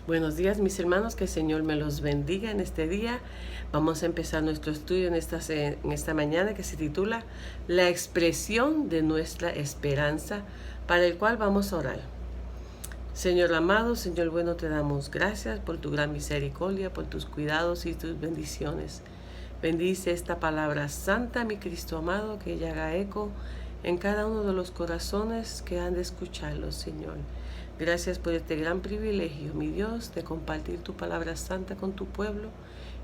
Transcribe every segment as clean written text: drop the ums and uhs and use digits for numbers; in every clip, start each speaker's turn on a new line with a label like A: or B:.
A: Buenos días, mis hermanos, que el Señor me los bendiga en este día. Vamos a empezar nuestro estudio en esta mañana que se titula La expresión de nuestra esperanza, para el cual vamos a orar. Señor amado, Señor bueno, te damos gracias por tu gran misericordia, por tus cuidados y tus bendiciones. Bendice esta palabra santa, mi Cristo amado, que ella haga eco en cada uno de los corazones que han de escucharlo, Señor. Gracias por este gran privilegio, mi Dios, de compartir tu palabra santa con tu pueblo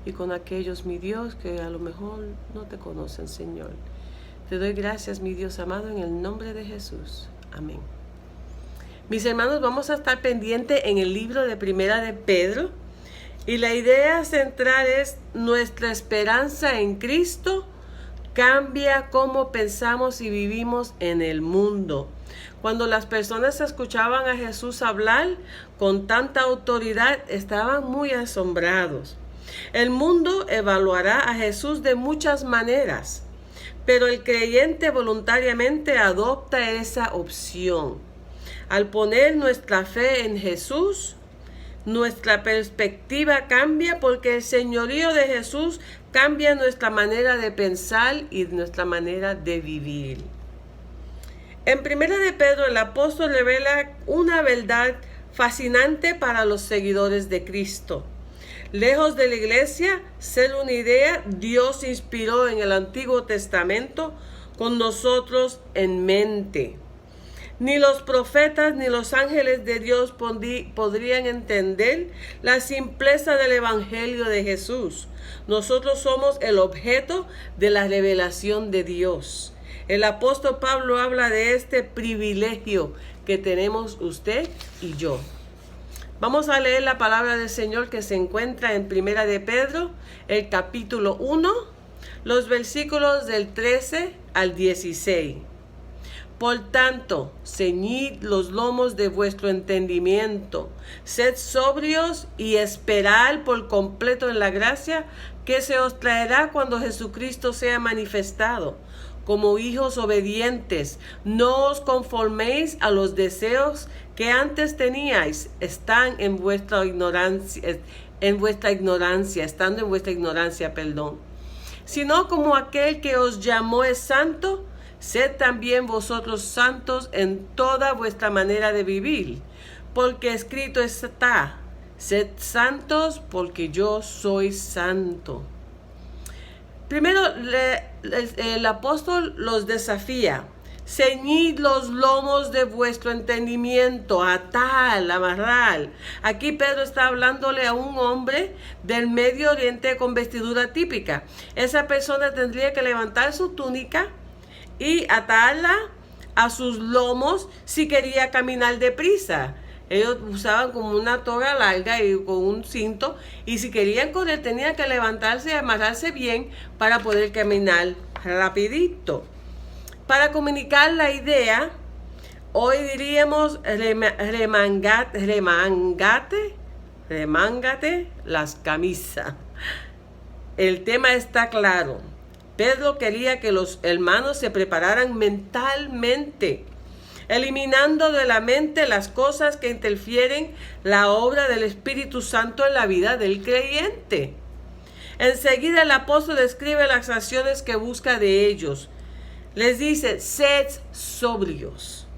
A: y con aquellos, mi Dios, que a lo mejor no te conocen, Señor. Te doy gracias, mi Dios amado, en el nombre de Jesús. Amén. Mis hermanos, vamos a estar pendientes en el libro de Primera de Pedro, y la idea central es: nuestra esperanza en Cristo cambia cómo pensamos y vivimos en el mundo. Cuando las personas escuchaban a Jesús hablar con tanta autoridad, estaban muy asombrados. El mundo evaluará a Jesús de muchas maneras, pero el creyente voluntariamente adopta esa opción. Al poner nuestra fe en Jesús, nuestra perspectiva cambia, porque el señorío de Jesús cambia nuestra manera de pensar y nuestra manera de vivir. En Primera de Pedro, el apóstol revela una verdad fascinante para los seguidores de Cristo. Lejos de la iglesia ser una idea, Dios inspiró en el Antiguo Testamento con nosotros en mente. Ni los profetas ni los ángeles de Dios podrían entender la simpleza del Evangelio de Jesús. Nosotros somos el objeto de la revelación de Dios. El apóstol Pablo habla de este privilegio que tenemos usted y yo. Vamos a leer la palabra del Señor que se encuentra en Primera de Pedro, el capítulo 1, los versículos del 13 al 16. Por tanto, ceñid los lomos de vuestro entendimiento, sed sobrios y esperad por completo en la gracia que se os traerá cuando Jesucristo sea manifestado. Como hijos obedientes, no os conforméis a los deseos que antes teníais, estando en vuestra ignorancia, sino como aquel que os llamó es santo, sed también vosotros santos en toda vuestra manera de vivir, porque escrito está: sed santos porque yo soy santo. Primero, el apóstol los desafía: ceñid los lomos de vuestro entendimiento, atar, amarrar. Aquí Pedro está hablándole a un hombre del Medio Oriente con vestidura típica. Esa persona tendría que levantar su túnica y atarla a sus lomos si quería caminar deprisa. Ellos usaban como una toga larga y con un cinto, y si querían correr tenían que levantarse y amarrarse bien para poder caminar rapidito. Para comunicar la idea, hoy diríamos remángate las camisas. El tema está claro. Pedro quería que los hermanos se prepararan mentalmente, eliminando de la mente las cosas que interfieren la obra del Espíritu Santo en la vida del creyente. Enseguida el apóstol describe las acciones que busca de ellos. Les dice: sed sobrios.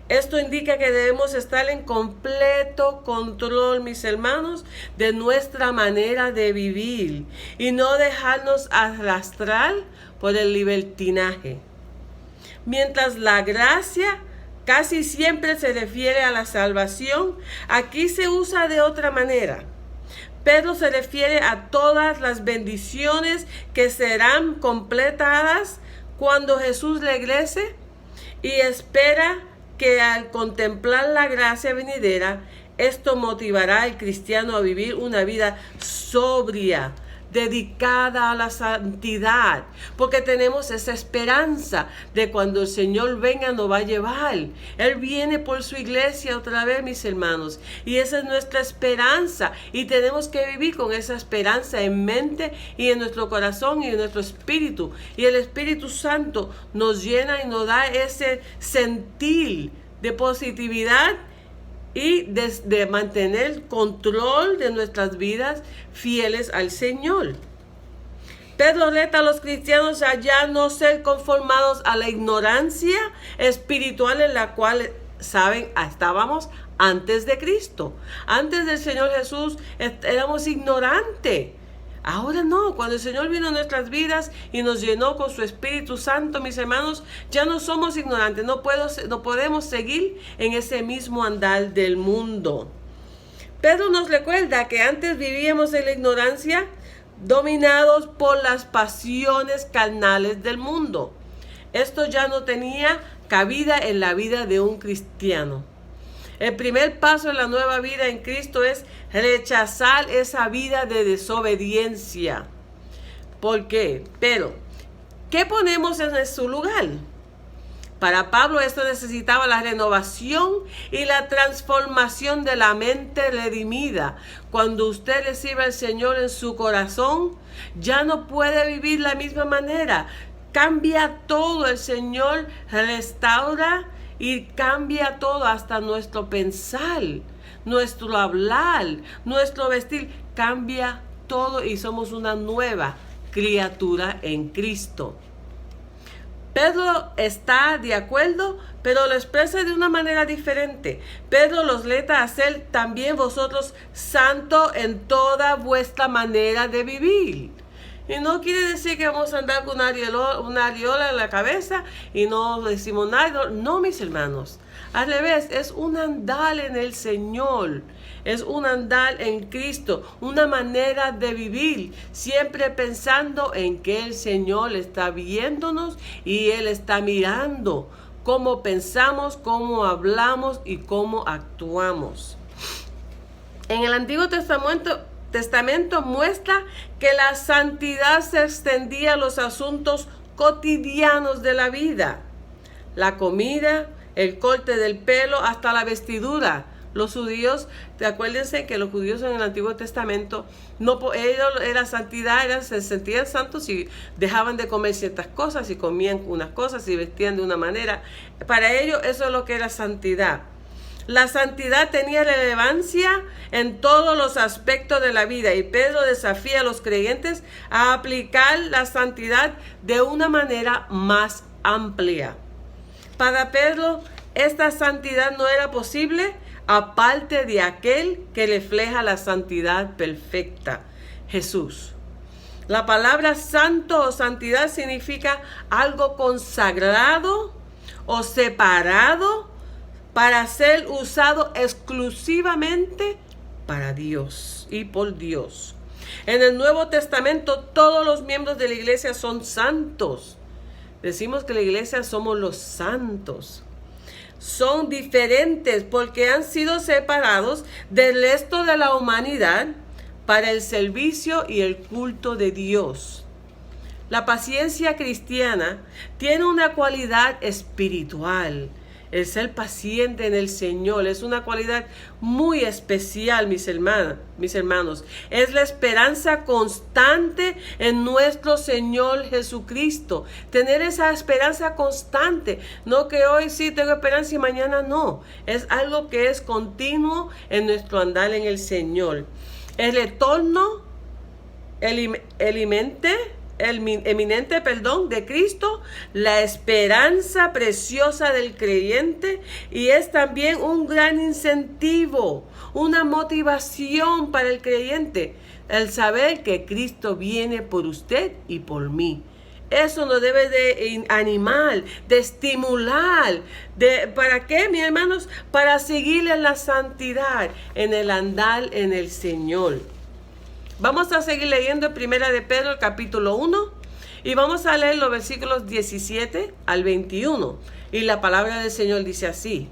A: Esto indica que debemos estar en completo control, mis hermanos, de nuestra manera de vivir y no dejarnos arrastrar por el libertinaje. Mientras la gracia casi siempre se refiere a la salvación, aquí se usa de otra manera. Pedro se refiere a todas las bendiciones que serán completadas cuando Jesús regrese, y espera que al contemplar la gracia venidera, esto motivará al cristiano a vivir una vida sobria, dedicada a la santidad, porque tenemos esa esperanza de cuando el Señor venga nos va a llevar. Él viene por su iglesia otra vez, mis hermanos, y esa es nuestra esperanza, y tenemos que vivir con esa esperanza en mente y en nuestro corazón y en nuestro espíritu, y el Espíritu Santo nos llena y nos da ese sentir de positividad y de mantener el control de nuestras vidas fieles al Señor. Pedro reta a los cristianos a ya no ser conformados a la ignorancia espiritual en la cual, saben, estábamos antes de Cristo. Antes del Señor Jesús éramos ignorantes. Ahora no, cuando el Señor vino a nuestras vidas y nos llenó con su Espíritu Santo, mis hermanos, ya no somos ignorantes, no podemos seguir en ese mismo andar del mundo. Pedro nos recuerda que antes vivíamos en la ignorancia, dominados por las pasiones carnales del mundo. Esto ya no tenía cabida en la vida de un cristiano. El primer paso en la nueva vida en Cristo es rechazar esa vida de desobediencia. ¿Por qué? Pero, ¿qué ponemos en su lugar? Para Pablo esto necesitaba la renovación y la transformación de la mente redimida. Cuando usted recibe al Señor en su corazón, ya no puede vivir la misma manera. Cambia todo, el Señor restaura y cambia todo, hasta nuestro pensar, nuestro hablar, nuestro vestir, cambia todo y somos una nueva criatura en Cristo. Pedro está de acuerdo, pero lo expresa de una manera diferente. Pedro los reta a ser también vosotros santos en toda vuestra manera de vivir. Y no quiere decir que vamos a andar con una areola en la cabeza y no decimos nada. No, mis hermanos. Al revés, es un andar en el Señor. Es un andar en Cristo. Una manera de vivir. Siempre pensando en que el Señor está viéndonos y Él está mirando cómo pensamos, cómo hablamos y cómo actuamos. En el Antiguo Testamento muestra que la santidad se extendía a los asuntos cotidianos de la vida. La comida, el corte del pelo, hasta la vestidura. Los judíos, acuérdense que los judíos en el Antiguo Testamento, ellos era santidad, se sentían santos y dejaban de comer ciertas cosas y comían unas cosas y vestían de una manera. Para ellos eso es lo que era santidad. La santidad tenía relevancia en todos los aspectos de la vida y Pedro desafía a los creyentes a aplicar la santidad de una manera más amplia. Para Pedro, esta santidad no era posible aparte de aquel que refleja la santidad perfecta, Jesús. La palabra santo o santidad significa algo consagrado o separado para ser usado exclusivamente para Dios y por Dios. En el Nuevo Testamento todos los miembros de la iglesia son santos. Decimos que la iglesia somos los santos. Son diferentes porque han sido separados del resto de la humanidad para el servicio y el culto de Dios. La paciencia cristiana tiene una cualidad espiritual. El ser paciente en el Señor es una cualidad muy especial, mis hermanos. Es la esperanza constante en nuestro Señor Jesucristo. Tener esa esperanza constante. No que hoy sí tengo esperanza y mañana no. Es algo que es continuo en nuestro andar en el Señor. El retorno, eminente de Cristo, la esperanza preciosa del creyente, y es también un gran incentivo, una motivación para el creyente, el saber que Cristo viene por usted y por mí. Eso nos debe de animar, de estimular. ¿Para qué, mis hermanos? Para seguir en la santidad, en el andar en el Señor. Vamos a seguir leyendo en Primera de Pedro, el capítulo 1, y vamos a leer los versículos 17 al 21. Y la palabra del Señor dice así: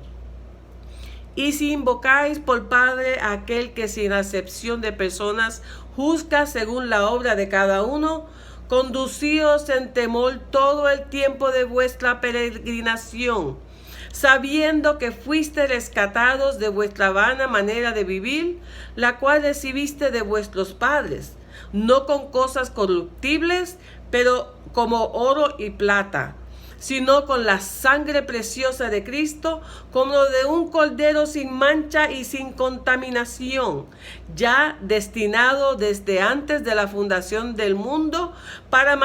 A: Y si invocáis por Padre a aquel que sin acepción de personas juzga según la obra de cada uno, conducíos en temor todo el tiempo de vuestra peregrinación, sabiendo que fuiste rescatados de vuestra vana manera de vivir, la cual recibiste de vuestros padres, no con cosas corruptibles, pero como oro y plata, sino con la sangre preciosa de Cristo, como de un cordero sin mancha y sin contaminación, ya destinado desde antes de la fundación del mundo, pero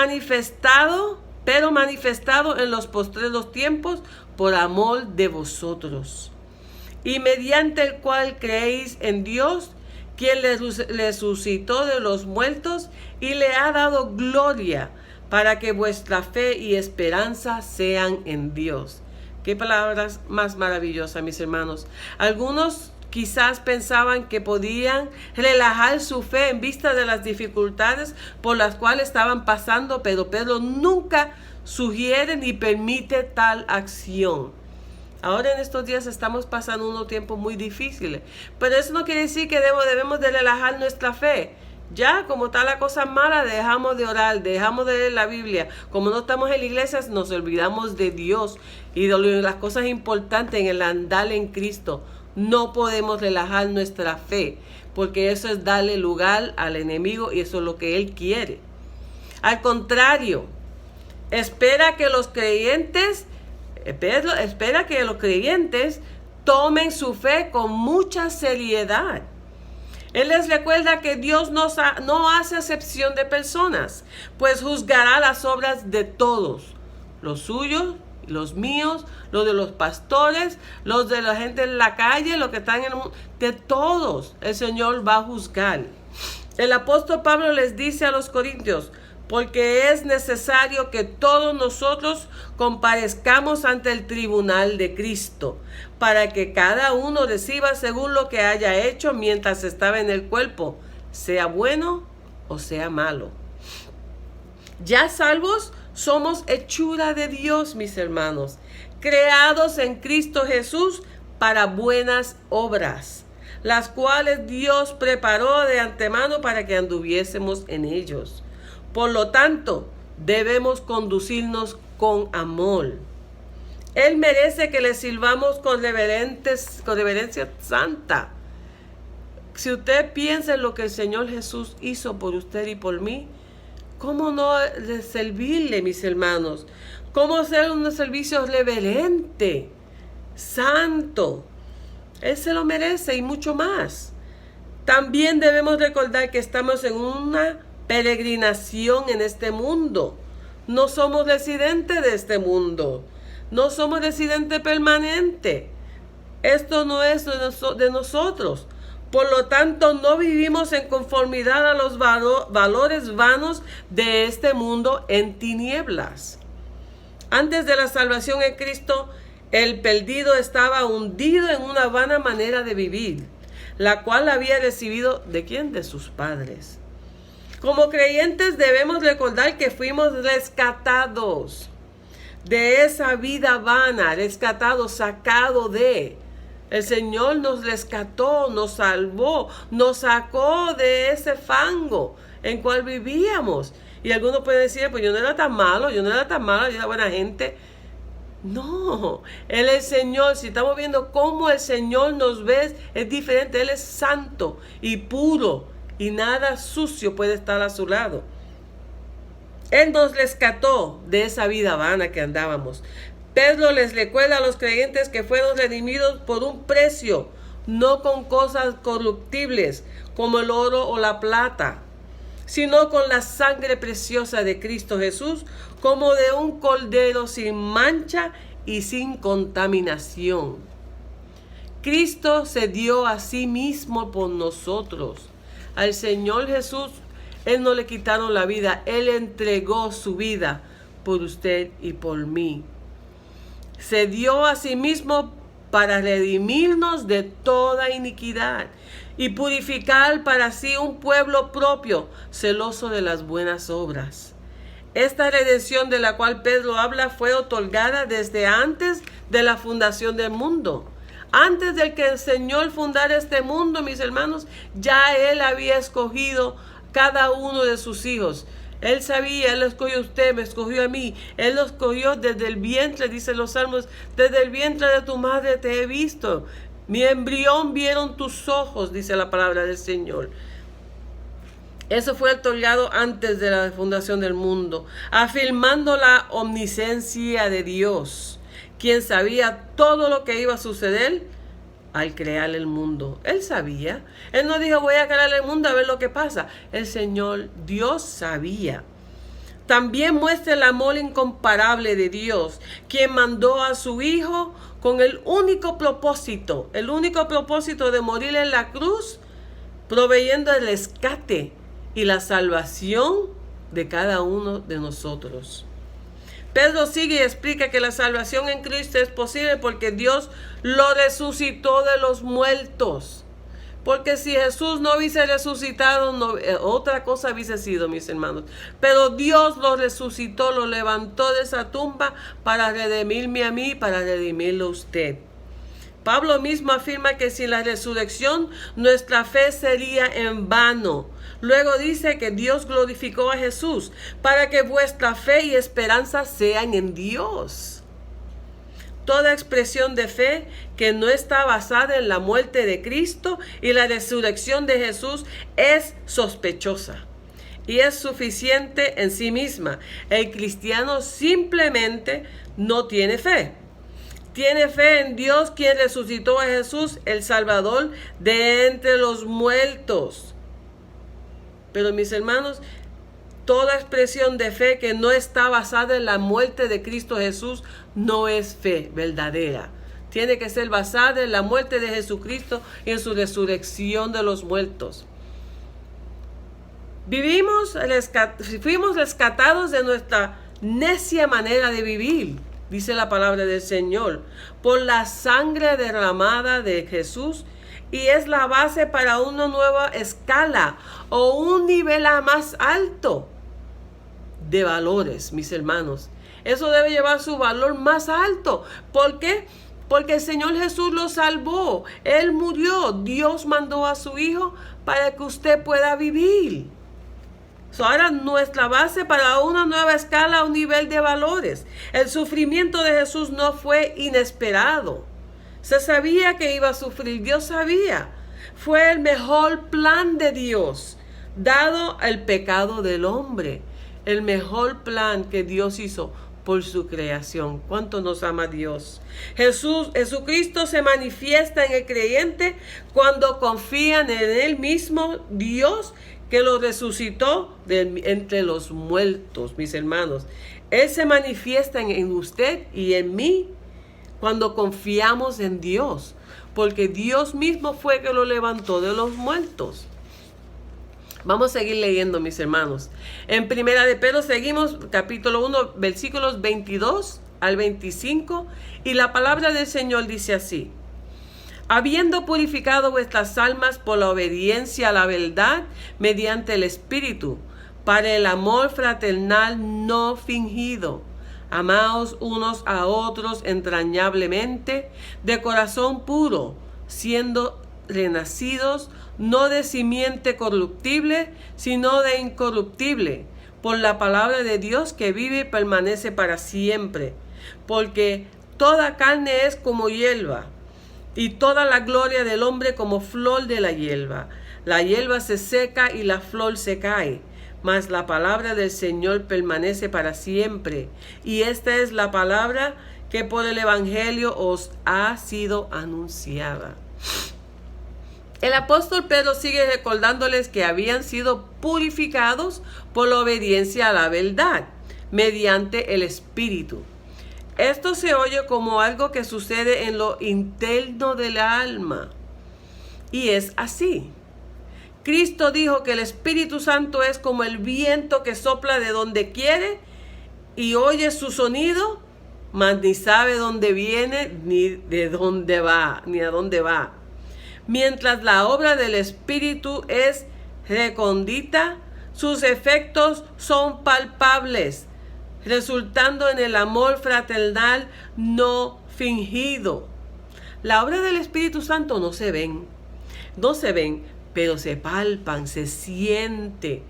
A: manifestado en los postreros tiempos por amor de vosotros, y mediante el cual creéis en Dios, quien le resucitó de los muertos y le ha dado gloria, para que vuestra fe y esperanza sean en Dios. Qué palabras más maravillosas, mis hermanos. Algunos quizás pensaban que podían relajar su fe en vista de las dificultades por las cuales estaban pasando, pero Pedro nunca sugiere ni permite tal acción. Ahora en estos días estamos pasando unos tiempos muy difíciles, pero eso no quiere decir que debemos de relajar nuestra fe. Ya, como está la cosa mala, dejamos de orar, dejamos de leer la Biblia. Como no estamos en la iglesia, nos olvidamos de Dios y de las cosas importantes en el andar en Cristo. No podemos relajar nuestra fe, porque eso es darle lugar al enemigo y eso es lo que él quiere. Al contrario, espera que los creyentes tomen su fe con mucha seriedad. Él les recuerda que Dios no hace acepción de personas, pues juzgará las obras de todos, los suyos, los míos, los de los pastores, los de la gente en la calle, los que están en el mundo, de todos el Señor va a juzgar. El apóstol Pablo les dice a los corintios: porque es necesario que todos nosotros comparezcamos ante el tribunal de Cristo, para que cada uno reciba según lo que haya hecho mientras estaba en el cuerpo, sea bueno o sea malo. Ya salvos, somos hechura de Dios, mis hermanos, creados en Cristo Jesús para buenas obras, las cuales Dios preparó de antemano para que anduviésemos en ellos. Por lo tanto, debemos conducirnos con amor. Él merece que le sirvamos con reverencia santa. Si usted piensa en lo que el Señor Jesús hizo por usted y por mí, ¿cómo no servirle, mis hermanos? ¿Cómo hacer un servicio reverente, santo? Él se lo merece y mucho más. También debemos recordar que estamos en una peregrinación en este mundo. No somos residentes de este mundo. No somos residentes permanentes. Esto no es de nosotros. Por lo tanto, no vivimos en conformidad a los valores vanos de este mundo en tinieblas. Antes de la salvación en Cristo, el perdido estaba hundido en una vana manera de vivir, la cual había recibido ¿de quién? De sus padres. Como creyentes debemos recordar que fuimos rescatados de esa vida vana, rescatados, sacados de. El Señor nos rescató, nos salvó, nos sacó de ese fango en cual vivíamos. Y algunos pueden decir, pues yo no era tan malo, yo era buena gente. No, Él es el Señor. Si estamos viendo cómo el Señor nos ve, es diferente. Él es santo y puro y nada sucio puede estar a su lado. Él nos rescató de esa vida vana que andábamos. Pedro les recuerda a los creyentes que fueron redimidos por un precio, no con cosas corruptibles como el oro o la plata, sino con la sangre preciosa de Cristo Jesús, como de un cordero sin mancha y sin contaminación. Cristo se dio a sí mismo por nosotros. Al Señor Jesús, Él no le quitaron la vida, Él entregó su vida por usted y por mí. Se dio a sí mismo para redimirnos de toda iniquidad y purificar para sí un pueblo propio, celoso de las buenas obras. Esta redención de la cual Pedro habla fue otorgada desde antes de la fundación del mundo. Antes de que el Señor fundara este mundo, mis hermanos, ya Él había escogido cada uno de sus hijos. Él sabía, Él lo escogió a usted, me escogió a mí. Él lo escogió desde el vientre, dicen los salmos, desde el vientre de tu madre te he visto. Mi embrión vieron tus ojos, dice la palabra del Señor. Eso fue otorgado antes de la fundación del mundo, afirmando la omnisciencia de Dios, quien sabía todo lo que iba a suceder al crear el mundo. Él sabía. Él no dijo, voy a crear el mundo a ver lo que pasa. El Señor, Dios sabía. También muestra el amor incomparable de Dios, quien mandó a su Hijo con el único propósito de morir en la cruz, proveyendo el rescate y la salvación de cada uno de nosotros. Pedro sigue y explica que la salvación en Cristo es posible porque Dios lo resucitó de los muertos. Porque si Jesús no hubiese resucitado, otra cosa hubiese sido, mis hermanos. Pero Dios lo resucitó, lo levantó de esa tumba para redimirme a mí, para redimirlo a usted. Pablo mismo afirma que sin la resurrección nuestra fe sería en vano. Luego dice que Dios glorificó a Jesús para que vuestra fe y esperanza sean en Dios. Toda expresión de fe que no está basada en la muerte de Cristo y la resurrección de Jesús es sospechosa y es suficiente en sí misma. El cristiano simplemente no tiene fe. Tiene fe en Dios, quien resucitó a Jesús, el Salvador, de entre los muertos. Pero mis hermanos, toda expresión de fe que no está basada en la muerte de Cristo Jesús no es fe verdadera. Tiene que ser basada en la muerte de Jesucristo y en su resurrección de los muertos. Fuimos rescatados de nuestra necia manera de vivir, dice la palabra del Señor, por la sangre derramada de Jesús, y es la base para una nueva escala o un nivel más alto de valores, mis hermanos. Eso debe llevar su valor más alto. ¿Por qué? Porque el Señor Jesús lo salvó. Él murió. Dios mandó a su Hijo para que usted pueda vivir. Ahora nuestra base para una nueva escala, un nivel de valores. El sufrimiento de Jesús no fue inesperado. Se sabía que iba a sufrir. Dios sabía. Fue el mejor plan de Dios, dado el pecado del hombre. El mejor plan que Dios hizo por su creación. ¿Cuánto nos ama Dios? Jesucristo se manifiesta en el creyente cuando confían en Él mismo, Dios, que lo resucitó entre los muertos, mis hermanos. Él se manifiesta en usted y en mí cuando confiamos en Dios, porque Dios mismo fue que lo levantó de los muertos. Vamos a seguir leyendo, mis hermanos. En Primera de Pedro seguimos, capítulo 1, versículos 22 al 25, y la palabra del Señor dice así: habiendo purificado vuestras almas por la obediencia a la verdad mediante el Espíritu, para el amor fraternal no fingido, amaos unos a otros entrañablemente, de corazón puro, siendo renacidos, no de simiente corruptible, sino de incorruptible, por la palabra de Dios que vive y permanece para siempre. Porque toda carne es como hierba, y toda la gloria del hombre como flor de la hierba. La hierba se seca y la flor se cae, mas la palabra del Señor permanece para siempre. Y esta es la palabra que por el Evangelio os ha sido anunciada. El apóstol Pedro sigue recordándoles que habían sido purificados por la obediencia a la verdad, mediante el Espíritu. Esto se oye como algo que sucede en lo interno del alma. Y es así. Cristo dijo que el Espíritu Santo es como el viento que sopla de donde quiere y oye su sonido, mas ni sabe dónde viene, ni de dónde va, ni a dónde va. Mientras la obra del Espíritu es recondita, sus efectos son palpables, resultando en el amor fraternal no fingido. La obra del Espíritu Santo no se ven, pero se palpan, se siente.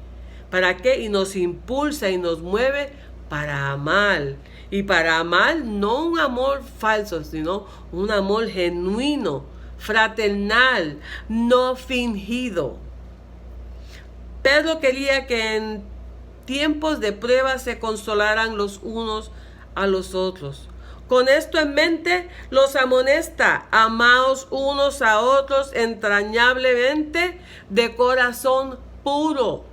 A: ¿Para qué? Y nos impulsa y nos mueve para amar. Y para amar no un amor falso, sino un amor genuino, fraternal, no fingido. Pedro quería que en tiempos de prueba se consolaran los unos a los otros. Con esto en mente, los amonesta: amaos unos a otros entrañablemente de corazón puro.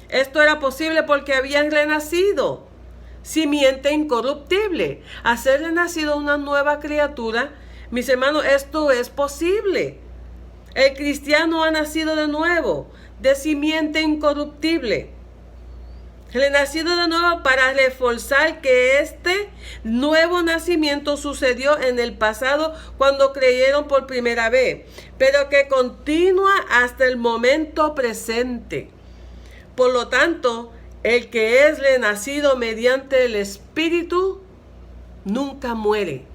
A: Esto era posible porque habían renacido, simiente incorruptible. Hacer renacido una nueva criatura, mis hermanos, esto es posible. El cristiano ha nacido de nuevo, de simiente incorruptible. Renacido de nuevo para reforzar que este nuevo nacimiento sucedió en el pasado cuando creyeron por primera vez, pero que continúa hasta el momento presente. Por lo tanto, el que es renacido mediante el Espíritu nunca muere.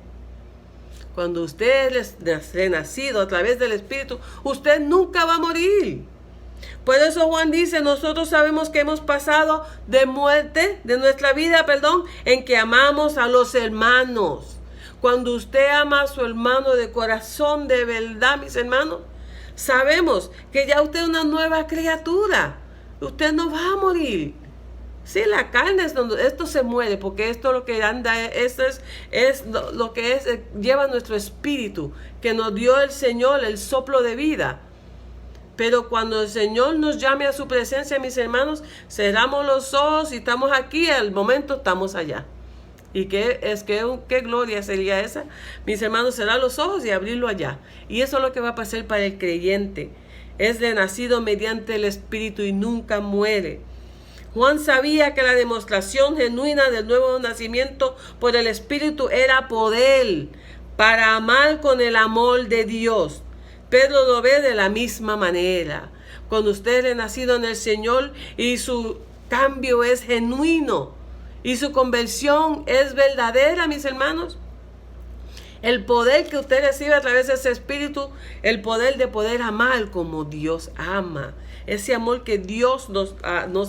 A: Cuando usted es renacido a través del Espíritu, usted nunca va a morir. Por eso Juan dice: nosotros sabemos que hemos pasado de muerte, de nuestra vida, en que amamos a los hermanos. Cuando usted ama a su hermano de corazón, de verdad, mis hermanos, sabemos que ya usted es una nueva criatura. Usted no va a morir. Sí, la carne es donde esto se muere, porque esto lo que anda, esto es lo que lleva nuestro espíritu, que nos dio el Señor, el soplo de vida. Pero cuando el Señor nos llame a su presencia, mis hermanos, cerramos los ojos y estamos aquí, al momento estamos allá. ¿Y qué gloria sería esa? Mis hermanos, cerrar los ojos y abrirlo allá. Y eso es lo que va a pasar para el creyente. Es renacido mediante el Espíritu y nunca muere. Juan sabía que la demostración genuina del nuevo nacimiento por el Espíritu era poder para amar con el amor de Dios. Pedro lo ve de la misma manera. Cuando usted es nacido en el Señor y su cambio es genuino y su conversión es verdadera, mis hermanos, el poder que usted recibe a través de ese Espíritu, el poder de poder amar como Dios ama. Ese amor que Dios nos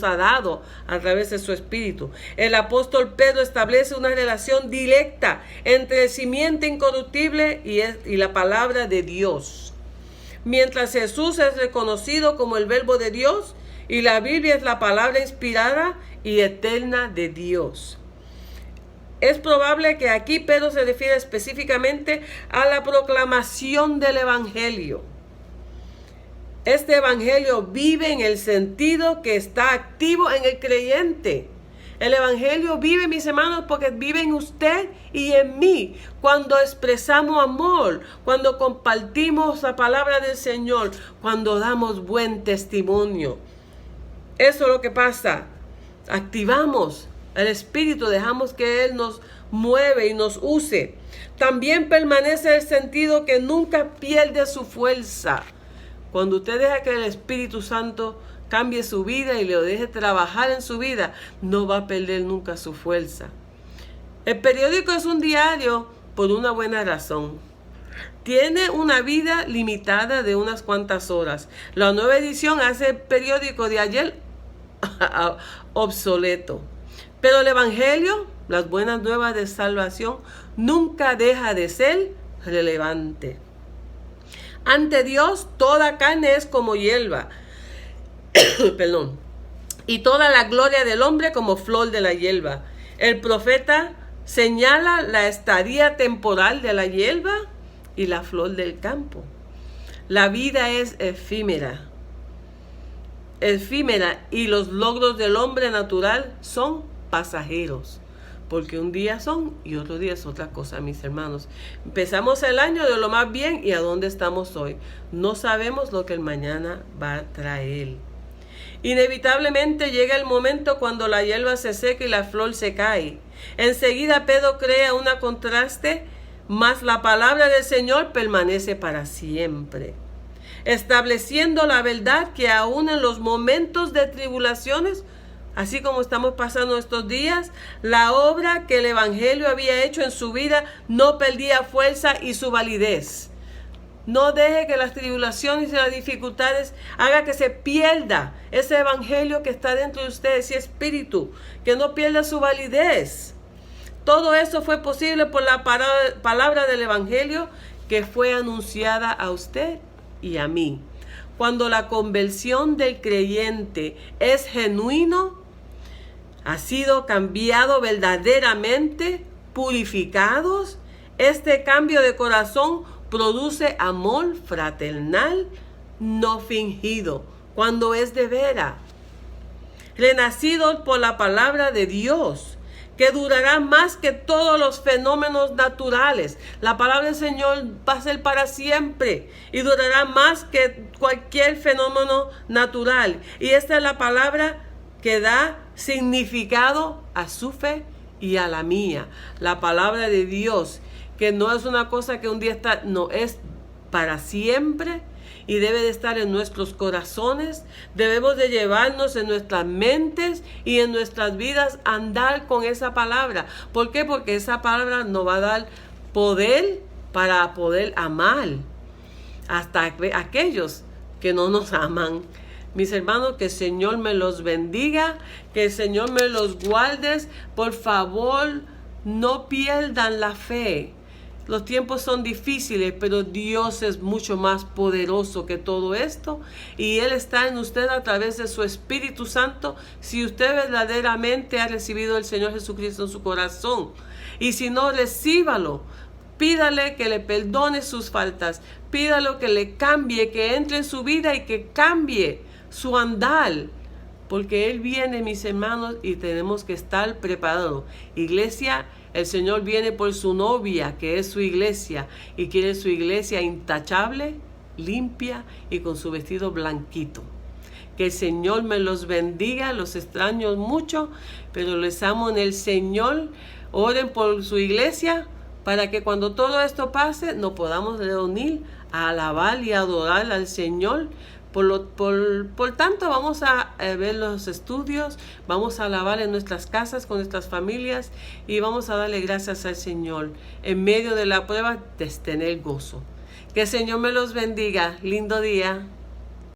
A: ha dado a través de su Espíritu. El apóstol Pedro establece una relación directa entre el simiente incorruptible y la palabra de Dios. Mientras Jesús es reconocido como el Verbo de Dios y la Biblia es la palabra inspirada y eterna de Dios. Es probable que aquí Pedro se refiere específicamente a la proclamación del Evangelio. Este Evangelio vive en el sentido que está activo en el creyente. El Evangelio vive, mis hermanos, porque vive en usted y en mí. Cuando expresamos amor, cuando compartimos la palabra del Señor, cuando damos buen testimonio. Eso es lo que pasa. Activamos el Espíritu, dejamos que Él nos mueve y nos use. También permanece el sentido que nunca pierde su fuerza. Cuando usted deja que el Espíritu Santo cambie su vida y le deje trabajar en su vida, no va a perder nunca su fuerza. El periódico es un diario por una buena razón. Tiene una vida limitada de unas cuantas horas. La nueva edición hace el periódico de ayer obsoleto. Pero el Evangelio, las buenas nuevas de salvación, nunca deja de ser relevante. Ante Dios, toda carne es como hierba. Perdón. Y toda la gloria del hombre como flor de la hierba. El profeta señala la estadía temporal de la hierba y la flor del campo. La vida es efímera. Y los logros del hombre natural son pasajeros. Porque un día son y otro día es otra cosa, mis hermanos. Empezamos el año de lo más bien y a dónde estamos hoy. No sabemos lo que el mañana va a traer. Inevitablemente llega el momento cuando la hierba se seca y la flor se cae. Enseguida Pedro crea un contraste, mas la palabra del Señor permanece para siempre, estableciendo la verdad que aún en los momentos de tribulaciones, así como estamos pasando estos días, la obra que el Evangelio había hecho en su vida no perdía fuerza y su validez. No deje que las tribulaciones y las dificultades haga que se pierda ese Evangelio que está dentro de usted, ese espíritu, que no pierda su validez. Todo eso fue posible por la palabra del Evangelio que fue anunciada a usted y a mí. cuando la conversión del creyente es genuino, ha sido cambiado verdaderamente, purificados, este cambio de corazón produce amor fraternal no fingido, cuando es de veras, renacido por la palabra de Dios, que durará más que todos los fenómenos naturales. La palabra del Señor va a ser para siempre y durará más que cualquier fenómeno natural. Y esta es la palabra que da significado a su fe y a la mía. La palabra de Dios, que no es una cosa que un día está, no, es para siempre y debe de estar en nuestros corazones. Debemos de llevarnos en nuestras mentes y en nuestras vidas, andar con esa palabra. ¿Por qué? Porque esa palabra nos va a dar poder para poder amar hasta aquellos que no nos aman. Mis hermanos, que el Señor me los bendiga, que el Señor me los guarde. Por favor, no pierdan la fe. Los tiempos son difíciles, pero Dios es mucho más poderoso que todo esto. Y Él está en usted a través de su Espíritu Santo, si usted verdaderamente ha recibido al Señor Jesucristo en su corazón. Y si no, recíbalo. Pídale que le perdone sus faltas. Pídalo que le cambie, que entre en su vida y que cambie su andar. Porque Él viene, mis hermanos, y tenemos que estar preparados. Iglesia, el Señor viene por su novia, que es su iglesia, y quiere su iglesia intachable, limpia y con su vestido blanquito. Que el Señor me los bendiga, los extraño mucho, pero les amo en el Señor. Oren por su iglesia para que cuando todo esto pase nos podamos reunir a alabar y adorar al Señor. Por tanto, vamos a ver los estudios, vamos a alabar en nuestras casas, con nuestras familias, y vamos a darle gracias al Señor en medio de la prueba de tener gozo. Que el Señor me los bendiga. Lindo día.